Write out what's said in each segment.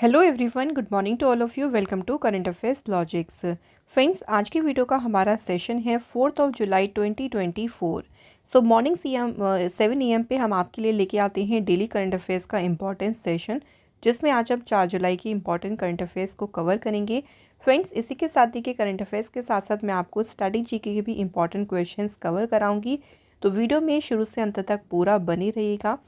Hello everyone, good morning to all of you. Welcome to current affairs logics. Friends, आज की video का हमारा session है 4 जुलाई 2024। सो morning 7 AM पे हम आपके लिए लेके आते हैं डेली करंट अफेयर्स का इंपॉर्टेंट सेशन, जिसमें आज हम 4 जुलाई की इंपॉर्टेंट करंट अफेयर्स को कवर करेंगे। फ्रेंड्स, इसी के साथ देखिए करंट अफेयर्स के साथ साथ मैं आपको स्टडी जीके के भी इंपॉर्टेंट क्वेश्चंस कवर कराऊंगी, तो वीडियो में शुरू से अंत तक पूरा बने रहिएगा।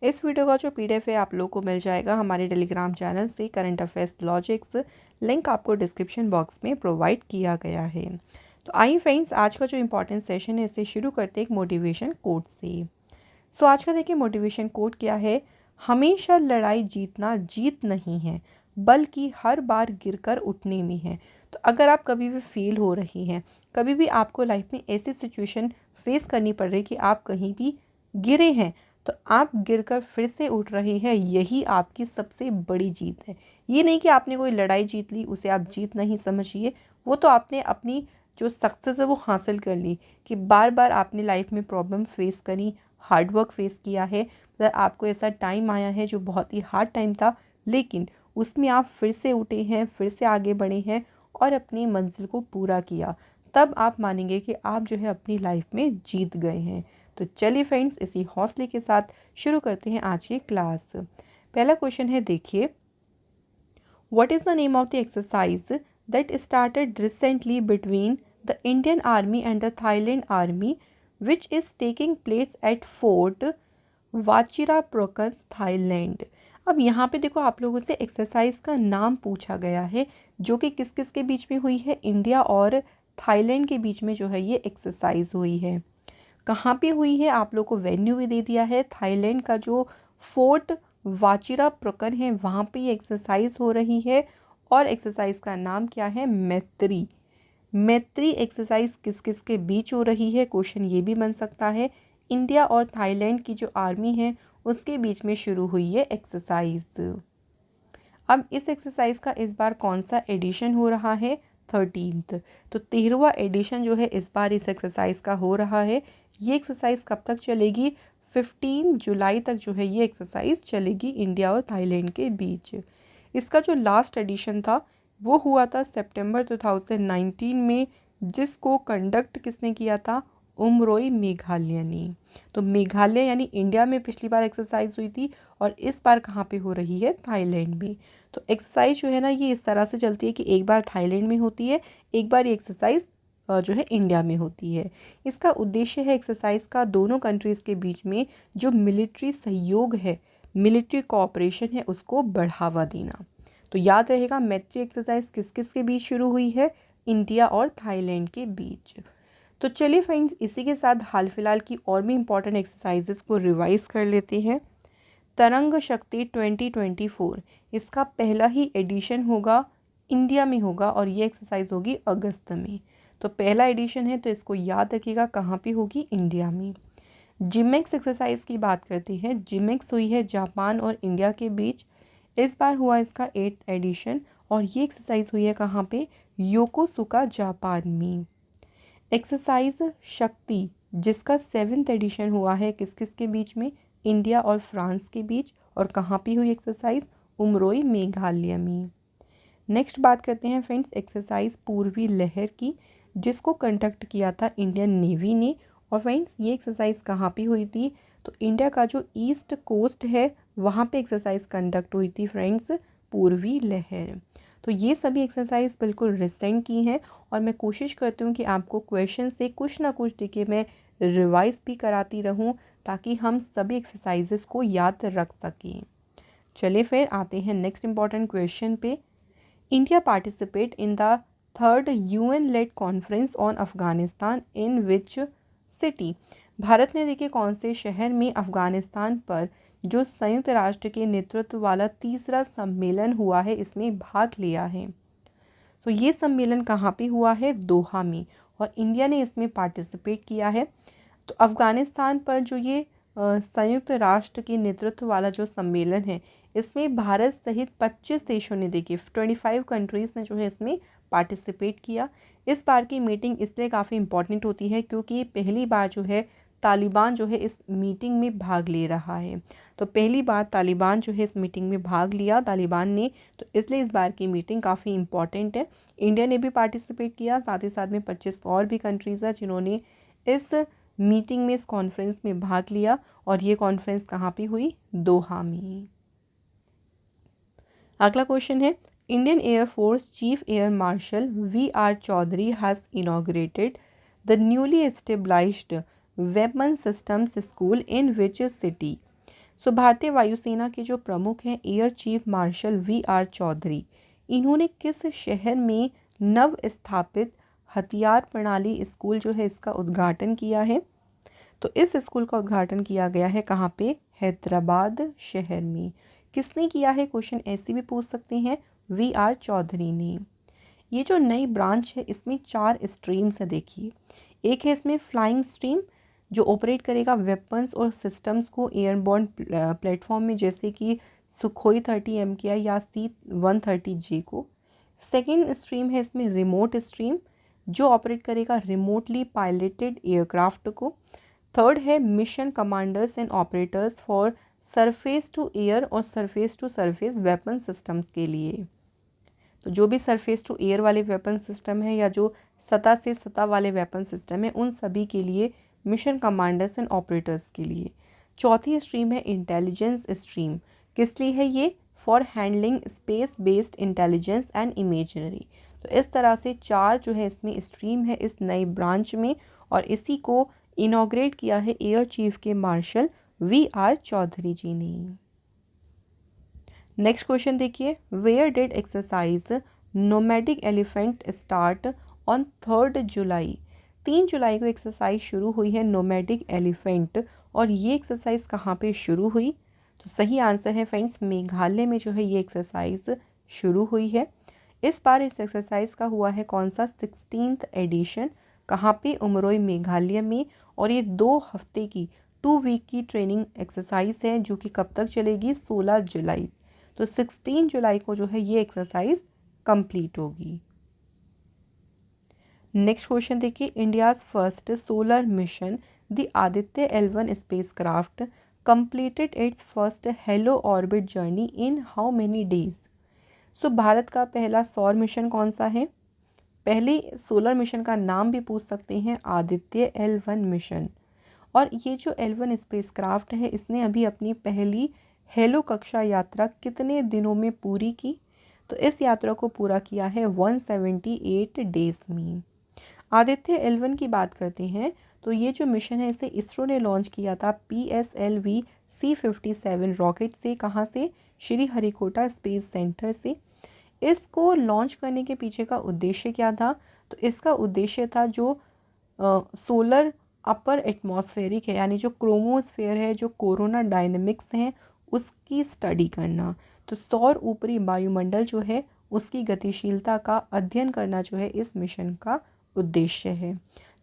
इस वीडियो का जो पीडीएफ है आप लोग को मिल जाएगा हमारे टेलीग्राम चैनल से, करंट अफेयर्स लॉजिक्स। लिंक आपको डिस्क्रिप्शन बॉक्स में प्रोवाइड किया गया है। तो आइए फ्रेंड्स, आज का जो इंपॉर्टेंट सेशन है इसे शुरू करते हैं एक मोटिवेशन कोट से। सो आज का देखिए मोटिवेशन कोट क्या है। हमेशा लड़ाई जीतना जीत नहीं है, बल्कि हर बार गिरकर उठने में है। तो अगर आप कभी भी फेल हो रही हैं, कभी भी आपको लाइफ में ऐसी सिचुएशन फेस करनी पड़ रही है कि आप कहीं भी गिरे हैं, तो आप गिरकर फिर से उठ रही हैं, यही आपकी सबसे बड़ी जीत है। ये नहीं कि आपने कोई लड़ाई जीत ली उसे आप जीत नहीं समझिए, वो तो आपने अपनी जो सक्सेस है वो हासिल कर ली, कि बार बार आपने लाइफ में प्रॉब्लम फेस करी, हार्ड वर्क फेस किया है। मतलब आपको ऐसा टाइम आया है जो बहुत ही हार्ड टाइम था, लेकिन उसमें आप फिर से उठे हैं, फिर से आगे बढ़े हैं और अपनी मंजिल को पूरा किया। तब आप मानेंगे कि आप जो है अपनी लाइफ में जीत गए हैं। तो चलिए फ्रेंड्स, इसी हौसले के साथ शुरू करते हैं आज की क्लास। पहला क्वेश्चन है, देखिए, what is the name of the exercise that started recently between the Indian Army and the Thailand Army which is taking place at Fort Vachirapuram, Thailand. अब यहाँ पे देखो, आप लोगों से एक्सरसाइज का नाम पूछा गया है, जो कि किस किस के बीच में हुई है, इंडिया और थाईलैंड के बीच में जो है ये एक्सरसाइज हुई है। कहाँ पे हुई है, आप लोग को वेन्यू भी दे दिया है। थाईलैंड का जो फोर्ट वाचिरापुरम है वहाँ पे ये एक्सरसाइज हो रही है, और एक्सरसाइज का नाम क्या है, मैत्री। मैत्री एक्सरसाइज किस किस के बीच हो रही है, क्वेश्चन ये भी बन सकता है। इंडिया और थाईलैंड की जो आर्मी है उसके बीच में शुरू हुई है एक्सरसाइज। अब इस एक्सरसाइज का इस बार कौन सा एडिशन हो रहा है, 13th। तो 13वां एडिशन जो है इस बार इस एक्सरसाइज का हो रहा है। ये एक्सरसाइज कब तक चलेगी, 15 जुलाई तक जो है ये एक्सरसाइज चलेगी इंडिया और थाईलैंड के बीच। इसका जो लास्ट एडिशन था वो हुआ था सितंबर 2019 में, जिसको कंडक्ट किसने किया था, उमरोई मेघालय ने। तो मेघालय यानी इंडिया में पिछली बार एक्सरसाइज हुई थी, और इस बार कहाँ पे हो रही है, थाईलैंड में। तो एक्सरसाइज जो है ना ये इस तरह से चलती है कि एक बार थाईलैंड में होती है, एक बार ये एक्सरसाइज जो है इंडिया में होती है। इसका उद्देश्य है एक्सरसाइज का दोनों कंट्रीज़ के बीच में जो मिलिट्री सहयोग है, मिलिट्री कोऑपरेशन है, उसको बढ़ावा देना। तो याद रहेगा, मैत्री एक्सरसाइज किस किस के बीच शुरू हुई है, इंडिया और थाईलैंड के बीच। तो चलिए फ्रेंड्स, इसी के साथ हाल फिलहाल की और भी इम्पॉर्टेंट एक्सरसाइजेस को रिवाइज कर लेते हैं। तरंग शक्ति 2024, इसका पहला ही एडिशन होगा, इंडिया में होगा, और ये एक्सरसाइज होगी अगस्त में। तो पहला एडिशन है तो इसको याद रखिएगा, कहाँ पे होगी, इंडिया में। जिमेक्स एक्सरसाइज की बात करते हैं। जिमेक्स हुई है जापान और इंडिया के बीच, इस बार हुआ इसका 8th एडिशन, और ये एक्सरसाइज हुई है कहाँ पे, योकोसुका, जापान में। एक्सरसाइज शक्ति, जिसका 7th एडिशन हुआ है, किस किस के बीच में, इंडिया और फ्रांस के बीच, और कहाँ पे हुई एक्सरसाइज, उमरोई, मेघालय में। नेक्स्ट बात करते हैं फ्रेंड्स एक्सरसाइज पूर्वी लहर की, जिसको कंडक्ट किया था इंडियन नेवी ने। और फ्रेंड्स ये एक्सरसाइज कहाँ पे हुई थी, तो इंडिया का जो ईस्ट कोस्ट है वहाँ पे एक्सरसाइज कंडक्ट हुई थी फ्रेंड्स, पूर्वी लहर। तो ये सभी एक्सरसाइज बिल्कुल रिसेंट की हैं, और मैं कोशिश करती हूँ कि आपको क्वेश्चन से कुछ ना कुछ देखिए मैं रिवाइज भी कराती रहूँ, ताकि हम सभी एक्सरसाइजेस को याद रख सकें। चलिए फिर आते हैं नेक्स्ट इम्पॉर्टेंट क्वेश्चन पे। India participate in the 3rd UN-led conference on Afghanistan in which city. Bharat ने देखिए कौन से शहर में अफगानिस्तान पर जो संयुक्त राष्ट्र के नेतृत्व वाला तीसरा सम्मेलन हुआ है इसमें भाग लिया है। तो ये सम्मेलन कहाँ पे हुआ है, दोहा में, और इंडिया ने इसमें पार्टिसिपेट किया है। तो अफ़गानिस्तान पर जो ये संयुक्त राष्ट्र के नेतृत्व वाला जो सम्मेलन है, इसमें भारत सहित 25 देशों ने, देखिए 25 कंट्रीज़ ने जो है इसमें पार्टिसिपेट किया। इस बार की मीटिंग इसलिए काफ़ी इम्पॉर्टेंट होती है क्योंकि ये पहली बार जो है तालिबान जो है इस मीटिंग में भाग ले रहा है। तो पहली बार तालिबान जो है इस मीटिंग में भाग लिया तालिबान ने, तो इसलिए इस बार की मीटिंग काफ़ी इम्पॉर्टेंट है। इंडिया ने भी पार्टिसिपेट किया, साथ ही साथ में 25 और भी कंट्रीज़ हैं जिन्होंने इस मीटिंग में, इस कॉन्फ्रेंस में भाग लिया। और ये कॉन्फ्रेंस कहाँ पे हुई? दोहा में। अगला क्वेश्चन है, Indian Air Force chief Air Marshal V R. Chaudhari has inaugurated the newly established weapon systems school in which city. So भारतीय वायुसेना के जो प्रमुख हैं Air Chief Marshal V R. Chaudhari, इन्होंने किस शहर में नव स्थापित हथियार प्रणाली स्कूल जो है इसका उद्घाटन किया है? तो इस स्कूल का उद्घाटन किया गया है कहाँ पे? हैदराबाद शहर में। किसने किया है? क्वेश्चन ऐसे भी पूछ सकते हैं, वी.आर. चौधरी ने। ये जो नई ब्रांच है इसमें 4 स्ट्रीम्स है। देखिए, एक है इसमें फ्लाइंग स्ट्रीम जो ऑपरेट करेगा वेपन्स और सिस्टम्स को एयरबोर्न प्लेटफॉर्म में, जैसे कि सुखोई 30 MKI या C-130J को। सेकेंड स्ट्रीम है इसमें रिमोट स्ट्रीम जो ऑपरेट करेगा रिमोटली पायलटेड एयरक्राफ्ट को। थर्ड है mission commanders and operators for surface to air और surface to surface weapon systems के लिए। तो जो भी सरफेस टू एयर वाले वेपन सिस्टम है या जो सतह से सतह वाले वेपन सिस्टम है उन सभी के लिए, मिशन कमांडर्स एंड ऑपरेटर्स के लिए। चौथी स्ट्रीम है इंटेलिजेंस स्ट्रीम। किस लिए है ये? For handling space based intelligence and imaginary. तो इस तरह से 4 जो है इसमें स्ट्रीम है इस नई ब्रांच में, और इसी को इनॉग्रेट किया है एयर चीफ के मार्शल वी.आर. चौधरी जी ने। नेक्स्ट क्वेश्चन देखिए, where did exercise nomadic elephant start on 3 July. 3 जुलाई को एक्सरसाइज शुरू हुई है नोमैडिक एलिफेंट, और ये एक्सरसाइज कहाँ पे शुरू हुई? तो सही आंसर है फ्रेंड्स, मेघालय में जो है ये एक्सरसाइज शुरू हुई है। इस बार इस एक्सरसाइज का हुआ है कौन सा? 16th addition. कहाँ पे? उमरोई मेघालय में। और ये 2 हफ्ते की 2 वीक की ट्रेनिंग एक्सरसाइज है जो कि कब तक चलेगी? 16 जुलाई। तो 16 जुलाई को जो है ये एक्सरसाइज कंप्लीट होगी। नेक्स्ट क्वेश्चन देखिए, India's first solar mission the Aditya L1 spacecraft completed its first halo orbit journey in how many days. So भारत का पहला सौर मिशन कौन सा है? पहले सोलर मिशन का नाम भी पूछ सकते हैं, आदित्य L1 मिशन। और ये जो L1 स्पेसक्राफ्ट है इसने अभी अपनी पहली हेलो कक्षा यात्रा कितने दिनों में पूरी की? तो इस यात्रा को पूरा किया है 178 डेज में। आदित्य L1 की बात करते हैं तो ये जो मिशन है इसे इसरो ने लॉन्च किया था PSLV C-57 रॉकेट से। कहाँ से? श्रीहरिकोटा स्पेस सेंटर से। इसको लॉन्च करने के पीछे का उद्देश्य क्या था? तो इसका उद्देश्य था जो सोलर अपर एटमॉस्फेरिक है, यानी जो क्रोमोस्फेयर है, जो कोरोना डायनेमिक्स हैं उसकी स्टडी करना। तो सौर ऊपरी वायुमंडल जो है उसकी गतिशीलता का अध्ययन करना जो है इस मिशन का उद्देश्य है।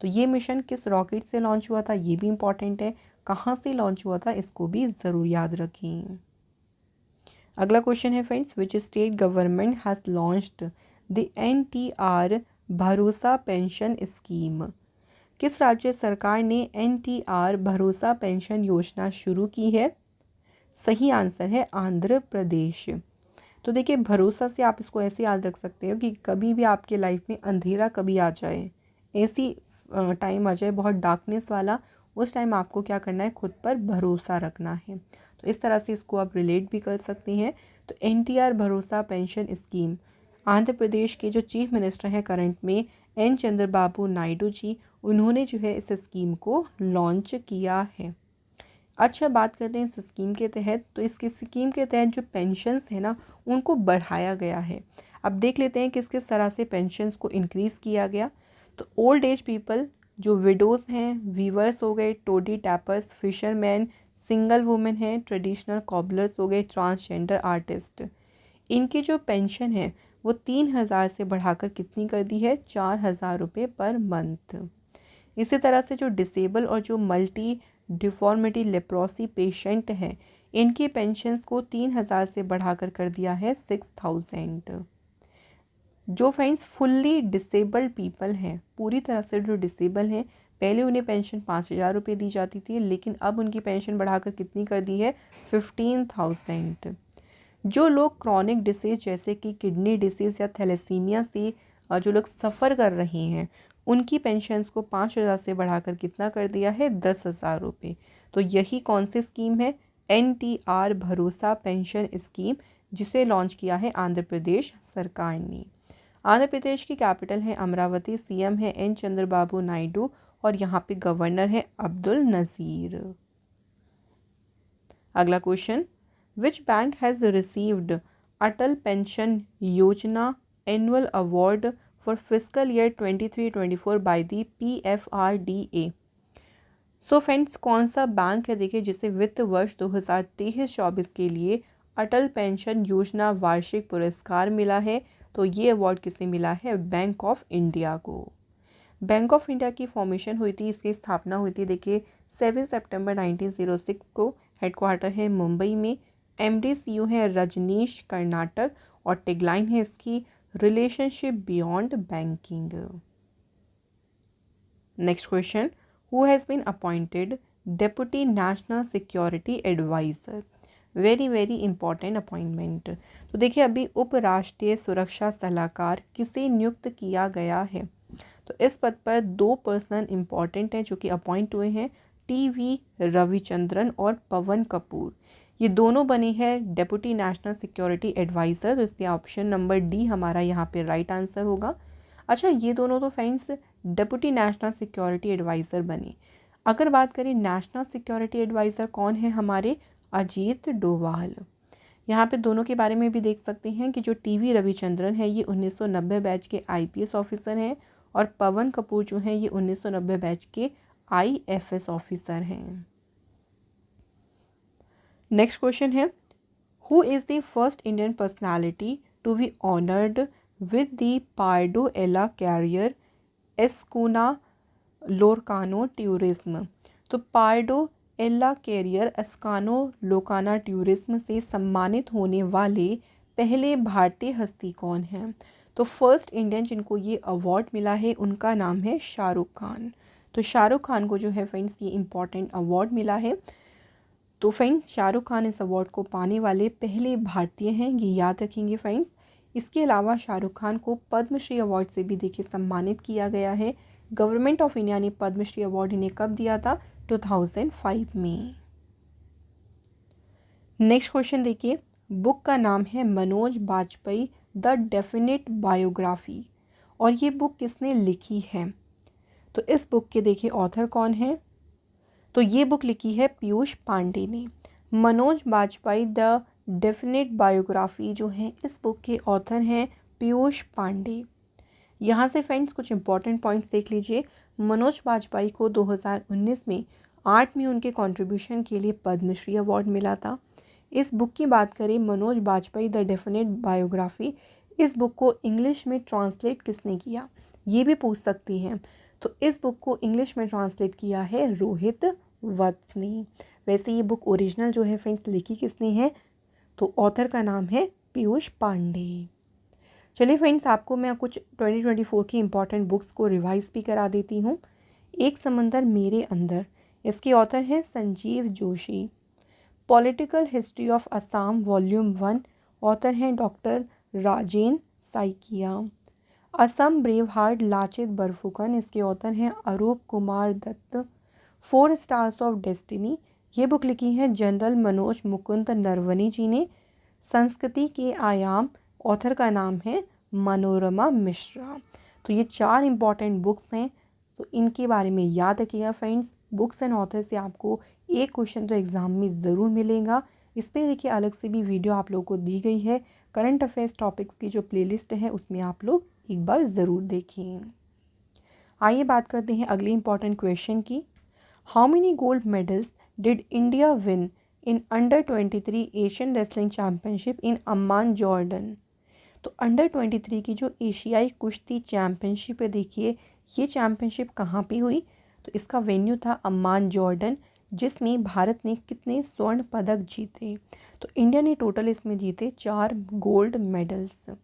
तो ये मिशन किस रॉकेट से लॉन्च हुआ था ये भी इम्पॉर्टेंट है, कहाँ से लॉन्च हुआ था इसको भी ज़रूर याद रखें। अगला क्वेश्चन है friends, which state government has launched the NTR भरोसा पेंशन स्कीम। किस राज्य सरकार ने NTR भरोसा पेंशन योजना शुरू की है? सही आंसर है आंध्र प्रदेश। तो देखिए, भरोसा से आप इसको ऐसे याद रख सकते हो कि कभी भी आपके लाइफ में अंधेरा कभी आ जाए, ऐसी टाइम आ जाए बहुत डार्कनेस वाला, उस टाइम आपको क्या करना है? खुद पर भरोसा रखना है। तो इस तरह से इसको आप रिलेट भी कर सकते हैं। तो NTR भरोसा पेंशन स्कीम, आंध्र प्रदेश के जो चीफ मिनिस्टर हैं करंट में N. चंद्रबाबू नायडू जी, उन्होंने जो है इस स्कीम को लॉन्च किया है। अच्छा, बात करते हैं इस स्कीम के तहत। तो इसकी स्कीम के तहत जो पेंशन्स है ना उनको बढ़ाया गया है। अब देख लेते हैं किस किस तरह से पेंशन्स को इंक्रीज़ किया गया। तो ओल्ड एज पीपल, जो विडोज़ हैं, वीवर्स हो गए, Todi tapers, fisherman, single women हैं, ट्रेडिशनल कॉबलर्स हो गए, ट्रांसजेंडर आर्टिस्ट, इनकी जो पेंशन है वो 3,000 से बढ़ाकर कितनी कर दी है? 4,000 रुपये पर मंथ। इसी तरह से जो डिसेबल और जो मल्टी डिफॉर्मिटी लेप्रोसी पेशेंट हैं, इनकी पेंशन्स को 3,000 से बढ़ाकर कर दिया है 6,000। जो फ्रेंड्स फुल्ली डिसेबल्ड पीपल हैं, पूरी तरह से जो डिसेबल हैं, पहले उन्हें पेंशन 5,000 रुपये दी जाती थी, लेकिन अब उनकी पेंशन बढ़ाकर कितनी कर दी है, 15,000। जो लोग क्रॉनिक डिसीज़ जैसे कि किडनी डिसीज़ या थैलेसीमिया से जो लोग सफ़र कर रहे हैं, उनकी पेंशन्स को 5,000 से बढ़ाकर कितना कर दिया है, 10,000 रुपये। तो यही कौन सी स्कीम है, NTR भरोसा पेंशन स्कीम, जिसे लॉन्च किया है आंध्र प्रदेश सरकार ने। आंध्र प्रदेश की कैपिटल है अमरावती, CM है N चंद्रबाबू नायडू और यहाँ पे गवर्नर है अब्दुल नज़ीर। अगला question, which bank has received Atal Pension Yojana annual award for physical year 23-24 by the PFRDA। So friends, कौन सा बैंक है देखिए जिसे वित्त वर्ष 2023-24 के लिए अटल पेंशन योजना वार्षिक पुरस्कार मिला है, तो ये अवार्ड किसे मिला है, बैंक ऑफ इंडिया को। बैंक ऑफ इंडिया की फॉर्मेशन हुई थी, इसकी स्थापना हुई थी देखिए 7 सितंबर 1906 को। हेडक्वार्टर है मुंबई में। MD CEO है रजनीश कर्नाटक और टेगलाइन है इसकी, relationship beyond banking. Next question, who has been appointed deputy national security advisor. Very very important appointment. तो देखिए अभी उपराष्ट्रीय सुरक्षा सलाहकार किसे नियुक्त किया गया है, तो इस पद पर 2 पर्सन इंपॉर्टेंट हैं जो कि अपॉइंट हुए हैं, TV रविचंद्रन और पवन कपूर। ये दोनों बने हैं डेप्यूटी नेशनल सिक्योरिटी एडवाइज़र, तो इसलिए ऑप्शन नंबर D हमारा यहाँ पे राइट आंसर होगा। अच्छा, ये दोनों तो friends deputy national security advisor बने। अगर बात करें नेशनल सिक्योरिटी एडवाइज़र कौन है, हमारे अजीत डोभाल। यहाँ पे दोनों के बारे में भी देख सकते हैं कि जो TV रविचंद्रन है ये 1990 बैच के IPS ऑफिसर हैं और पवन कपूर जो हैं ये 1990 बैच के IFS ऑफिसर हैं। नेक्स्ट क्वेश्चन है, who is the first Indian personality to be honoured with the Pardo Ela Carrera Escuna Lorcano tourism. तो Pardo Ela Carrera Escano Locana tourism से सम्मानित होने वाले पहले भारतीय हस्ती कौन हैं, तो फर्स्ट इंडियन जिनको ये अवार्ड मिला है उनका नाम है शाहरुख खान। तो शाहरुख खान को जो है फ्रेंड्स ये इम्पॉर्टेंट अवार्ड मिला है। तो फ्रेंड्स, शाहरुख खान इस अवार्ड को पाने वाले पहले भारतीय हैं, ये याद रखेंगे फ्रेंड्स। इसके अलावा शाहरुख खान को पद्मश्री अवार्ड से भी देखिए सम्मानित किया गया है। गवर्नमेंट ऑफ इंडिया ने पद्मश्री अवार्ड इन्हें कब दिया था, 2005 में। नेक्स्ट क्वेश्चन देखिए, बुक का नाम है Manoj Bajpayee the definite biography, और ये बुक किसने लिखी है, तो इस बुक के देखिए ऑथर कौन है, तो ये बुक लिखी है पीयूष पांडे ने। Manoj Bajpayee the definite biography जो है इस बुक के ऑथर हैं पीयूष पांडे। यहाँ से फ्रेंड्स कुछ इंपॉर्टेंट पॉइंट्स देख लीजिए। मनोज बाजपेयी को 2019 में आर्ट में उनके कंट्रीब्यूशन के लिए पद्मश्री अवार्ड मिला था। इस बुक की बात करें, Manoj Bajpayee the definite biography, इस बुक को इंग्लिश में ट्रांसलेट किसने किया, ये भी पूछ सकती हैं। तो इस बुक को इंग्लिश में ट्रांसलेट किया है रोहित वत्स ने। वैसे ये बुक ओरिजिनल जो है फ्रेंड्स लिखी किसने है, तो ऑथर का नाम है पीयूष पांडे। चलिए फ्रेंड्स, आपको मैं कुछ 2024 की इम्पॉर्टेंट बुक्स को रिवाइज भी करा देती हूँ। एक समंदर मेरे अंदर, इसके ऑथर हैं Sanjeev Joshi. Political history of Assam volume 1, author हैं doctor Rajen Saikia. Assam brave heart Lachit Barphukan, इसके ऑथर हैं Arup Kumar Dutta. 4 stars of destiny, ये बुक लिखी है जनरल मनोज मुकुंद नरवणे जी ने। संस्कृति के आयाम, ऑथर का नाम है मनोरमा मिश्रा। तो ये 4 इंपॉर्टेंट बुक्स हैं, तो इनके बारे में याद रखिएगा फ्रेंड्स। बुक्स एंड ऑथर से आपको एक क्वेश्चन तो एग्ज़ाम में ज़रूर मिलेगा। इस पर देखिए अलग से भी वीडियो आप लोगों को दी गई है। करंट अफेयर्स टॉपिक्स की जो प्लेलिस्ट है उसमें आप लोग एक बार ज़रूर देखें। आइए बात करते हैं अगले इंपॉर्टेंट क्वेश्चन की। How many gold medals did India win in under 23 Asian wrestling championship in Amman Jordan. तो अंडर 23 की जो एशियाई कुश्ती चैम्पियनशिप है देखिए, ये चैम्पियनशिप कहाँ पे हुई, तो इसका वेन्यू था अम्मान जॉर्डन, जिसमें भारत ने कितने स्वर्ण पदक जीते, तो इंडिया ने टोटल इसमें जीते 4 गोल्ड मेडल्स।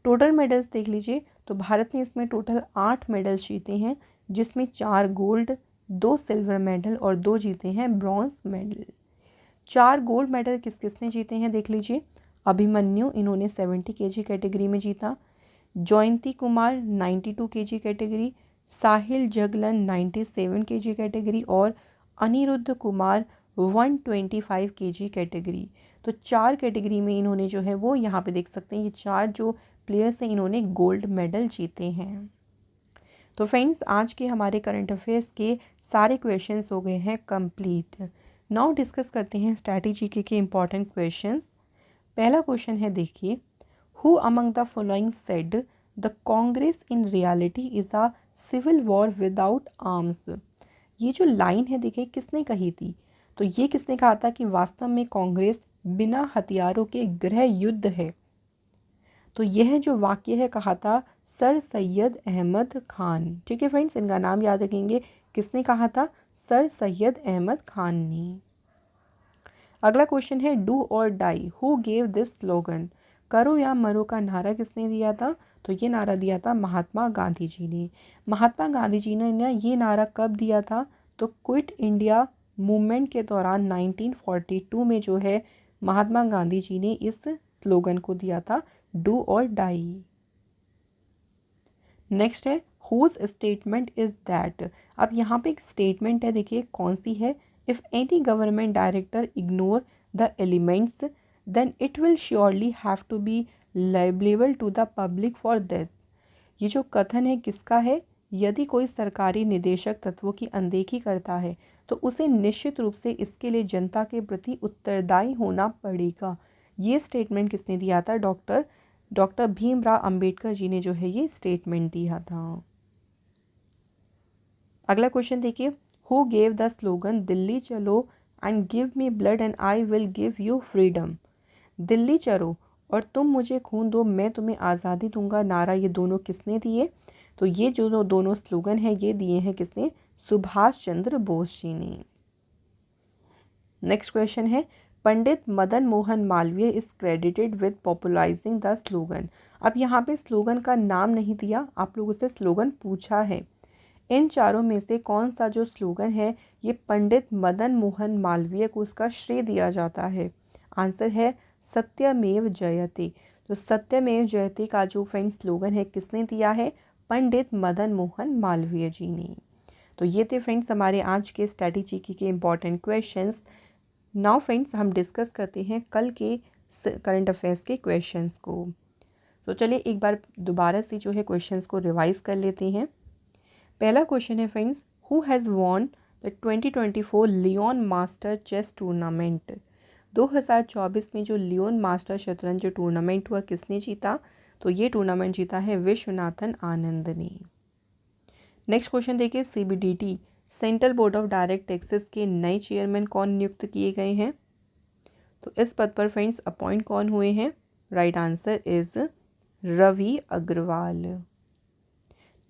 टोटल मेडल्स देख लीजिए, तो भारत ने इसमें टोटल 8 मेडल्स जीते हैं, जिसमें 4 गोल्ड, 2 सिल्वर मेडल और 2 जीते हैं ब्रॉन्ज मेडल। 4 गोल्ड मेडल किस किसने जीते हैं देख लीजिए। अभिमन्यु, इन्होंने 70 केजी कैटेगरी में जीता। जयंती कुमार 92 केजी कैटेगरी, साहिल जगलन 97 केजी कैटेगरी और अनिरुद्ध कुमार 125 केजी कैटेगरी। तो 4 कैटेगरी में इन्होंने जो है वो यहाँ पे देख सकते हैं, ये 4 जो प्लेयर्स हैं इन्होंने गोल्ड मेडल जीते हैं। तो फ्रेंड्स, आज के हमारे करंट अफेयर्स के सारे क्वेश्चंस हो गए हैं कंप्लीट। नाउ डिस्कस करते हैं स्ट्रैटेजी के इम्पॉर्टेंट क्वेश्चंस। पहला क्वेश्चन है देखिए, who among the following said the Congress in reality is a civil war without arms. ये जो लाइन है देखिए किसने कही थी, तो ये किसने कहा था कि वास्तव में कांग्रेस बिना हथियारों के गृह युद्ध है। तो यह जो वाक्य है कहा था सर सैयद अहमद खान। ठीक है फ्रेंड्स, इनका नाम याद रखेंगे, किसने कहा था, सर सैयद अहमद खान ने। अगला क्वेश्चन है do or die, who gave this slogan. करो या मरो का नारा किसने दिया था, तो ये नारा दिया था महात्मा गांधी जी ने। महात्मा गांधी जी ने ये नारा कब दिया था, तो क्विट इंडिया मूवमेंट के दौरान 1942 में जो है महात्मा गांधी जी ने इस स्लोगन को दिया था, डू और डाई। नेक्स्ट है हुज स्टेटमेंट इज दैट। अब यहाँ पे एक स्टेटमेंट है देखिए कौन सी है, if any government director ignore the elements then it will surely have to be liable to the public for this. ये जो कथन है किसका है, यदि कोई सरकारी निदेशक तत्वों की अनदेखी करता है तो उसे निश्चित रूप से इसके लिए जनता के प्रति उत्तरदायी होना पड़ेगा। ये स्टेटमेंट किसने दिया था, डॉक्टर भीमराव अंबेडकर जी ने जो है ये स्टेटमेंट दिया था। अगला क्वेश्चन देखिए, who gave the slogan Delhi चलो and give me blood and I will give you freedom. Delhi चलो और तुम मुझे खून दो, मैं तुम्हें आज़ादी दूंगा, नारा ये दोनों किसने दिए, तो ये जो दोनों स्लोगन हैं ये दिए हैं किसने, सुभाष चंद्र बोस जी ने। नेक्स्ट क्वेश्चन है Pandit Madan Mohan Malaviya is credited with popularising the slogan. अब यहाँ पे स्लोगन का नाम नहीं दिया, आप लोगों से स्लोगन पूछा है। इन चारों में से कौन सा जो स्लोगन है ये पंडित मदन मोहन मालवीय को उसका श्रेय दिया जाता है। आंसर है सत्यमेव जयते। तो सत्यमेव जयते का जो फ्रेंड स्लोगन है किसने दिया है, पंडित मदन मोहन मालवीय जी ने। तो ये थे फ्रेंड्स हमारे आज के स्ट्रैटेजी के इम्पॉर्टेंट क्वेश्चंस। नाउ फ्रेंड्स हम डिस्कस करते हैं कल के करंट अफेयर्स के क्वेश्चंस को। तो चलिए एक बार दोबारा से जो है क्वेश्चंस को रिवाइज कर लेते हैं। पहला क्वेश्चन है friends, who has won the 2024 Leon master chess tournament. 2024 में जो लियोन मास्टर शतरंज टूर्नामेंट हुआ किसने जीता, तो ये टूर्नामेंट जीता है विश्वनाथन आनंद ने। नेक्स्ट क्वेश्चन देखिए, CBDT central board of direct taxes के नए चेयरमैन कौन नियुक्त किए गए हैं, तो इस पद पर फ्रेंड्स अपॉइंट कौन हुए हैं, right answer is Ravi Agrawal.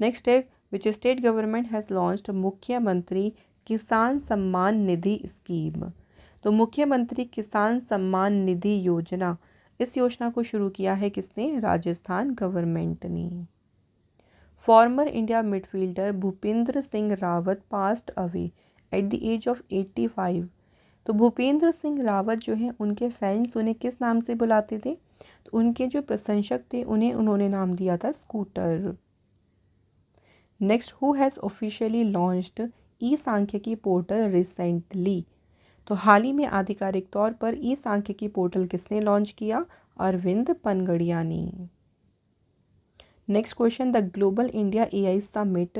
Next है which state government has launched Mukhyamantri Kisan Samman Nidhi scheme. तो मुख्यमंत्री किसान सम्मान निधि योजना, इस योजना को शुरू किया है किसने, राजस्थान गवर्नमेंट ने। Former India midfielder Bhupendra Singh Rawat passed away at the age of 85। तो भूपेंद्र सिंह रावत जो है उनके फैंस उन्हें किस नाम से बुलाते थे, तो उनके जो प्रशंसक थे उन्होंने नाम दिया था scooter. Next, who has officially launched e Sankhyiki portal recently. तो हाल ही में आधिकारिक तौर पर ई सांख्यिकी पोर्टल किसने लॉन्च किया, अरविंद पनगड़िया ने। Next question, the global India AI summit.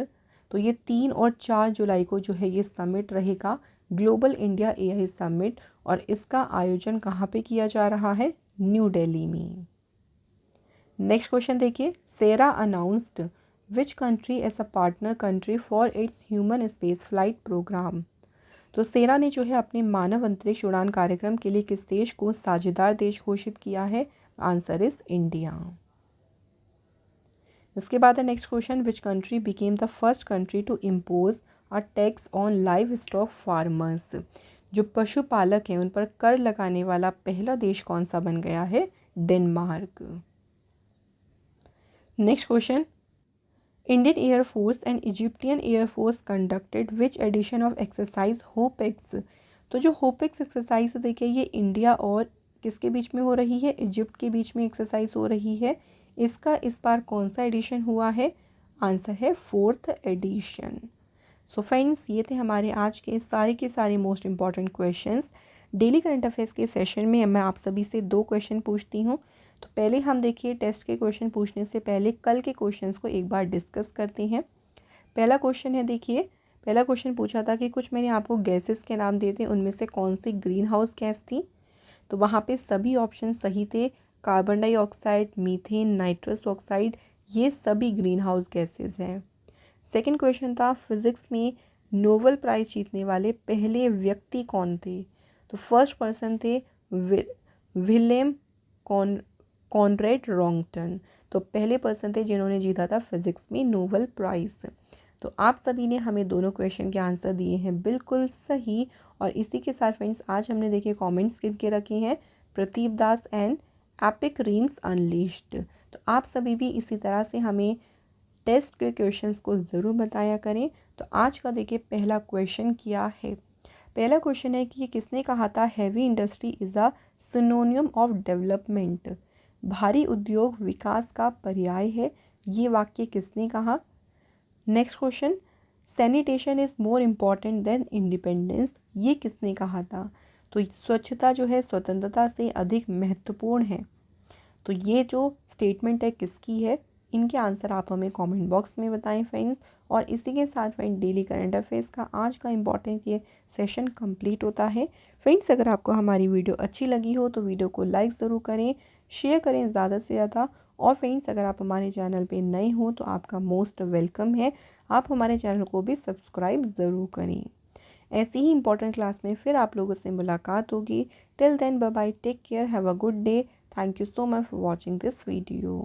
तो ये 3 और 4 जुलाई को जो है ये समिट रहेगा, ग्लोबल इंडिया AI समिट, और इसका आयोजन कहाँ पे किया जा रहा है, न्यू दिल्ली में। नेक्स्ट क्वेश्चन देखिए, सेरा announced which country as a partner country for its human space flight programme. तो सेरा ने जो है अपने मानव अंतरिक्ष उड़ान कार्यक्रम के लिए किस देश को साझेदार देश घोषित किया है, आंसर इज इंडिया। इसके बाद है next question, which country became the first country to impose a tax on livestock farmers. जो पशुपालक हैं उन पर कर लगाने वाला पहला देश कौन सा बन गया है, Denmark. Next question, Indian air force and Egyptian air force conducted which edition of exercise Hopex. तो जो होपेक्स एक्सरसाइज देखिए ये इंडिया और किसके बीच में हो रही है, इजिप्ट के बीच में एक्सरसाइज हो रही है। इसका इस बार कौन सा एडिशन हुआ है, आंसर है 4th एडिशन। सो फ्रेंड्स ये थे हमारे आज के सारे most important questions. Daily current affairs के सेशन में मैं आप सभी से 2 क्वेश्चन पूछती हूँ। तो पहले हम देखिए टेस्ट के क्वेश्चन पूछने से पहले कल के क्वेश्चंस को एक बार डिस्कस करते हैं। पहला क्वेश्चन है, देखिए पहला क्वेश्चन पूछा था कि कुछ मैंने आपको गैसेस के नाम दिए थे, उनमें से कौन सी ग्रीन हाउस गैस थी। तो वहाँ पे सभी ऑप्शन सही थे। Carbon dioxide, methane, nitrous oxide, ये सभी ग्रीन हाउस गैसेज हैं। सेकंड क्वेश्चन था फिजिक्स में नोबेल प्राइज़ जीतने वाले पहले व्यक्ति कौन थे। तो फर्स्ट पर्सन थे विलेम कॉनरेड रॉन्गटन। तो पहले पर्सन थे जिन्होंने जीता था फिजिक्स में नोबेल प्राइज़। तो आप सभी ने हमें दोनों क्वेश्चन के आंसर दिए हैं बिल्कुल सही। और इसी के साथ फ्रेंड्स आज हमने देखिए कमेंट्स करके रखे हैं प्रदीप दास एंड एपिक रीम्स अनलिश्ड। तो आप सभी भी इसी तरह से हमें टेस्ट के क्वेश्चंस को ज़रूर बताया करें। तो आज का देखिए पहला क्वेश्चन क्या है। पहला क्वेश्चन है कि ये किसने कहा था heavy industry is a सिनोनियम of development. भारी उद्योग विकास का पर्याय है, ये वाक्य किसने कहा। Next question, sanitation is more important than independence, ये किसने कहा था। तो स्वच्छता जो है स्वतंत्रता से अधिक महत्वपूर्ण है। तो ये जो स्टेटमेंट है किसकी है, इनके आंसर आप हमें कमेंट बॉक्स में बताएं फ्रेंड्स। और इसी के साथ फ्रेंड डेली करंट अफेयर्स का आज का इम्पॉर्टेंट ये सेशन कंप्लीट होता है। फ्रेंड्स अगर आपको हमारी वीडियो अच्छी लगी हो तो वीडियो को लाइक ज़रूर करें, शेयर करें ज़्यादा से ज़्यादा। और फ्रेंड्स अगर आप हमारे चैनल पे नए हो तो आपका मोस्ट वेलकम है, आप हमारे चैनल को भी सब्सक्राइब ज़रूर करें। ऐसी ही इंपॉर्टेंट क्लास में फिर आप लोगों से मुलाकात होगी। Till then bye bye, take care, have a good day. Thank you so much for watching this video.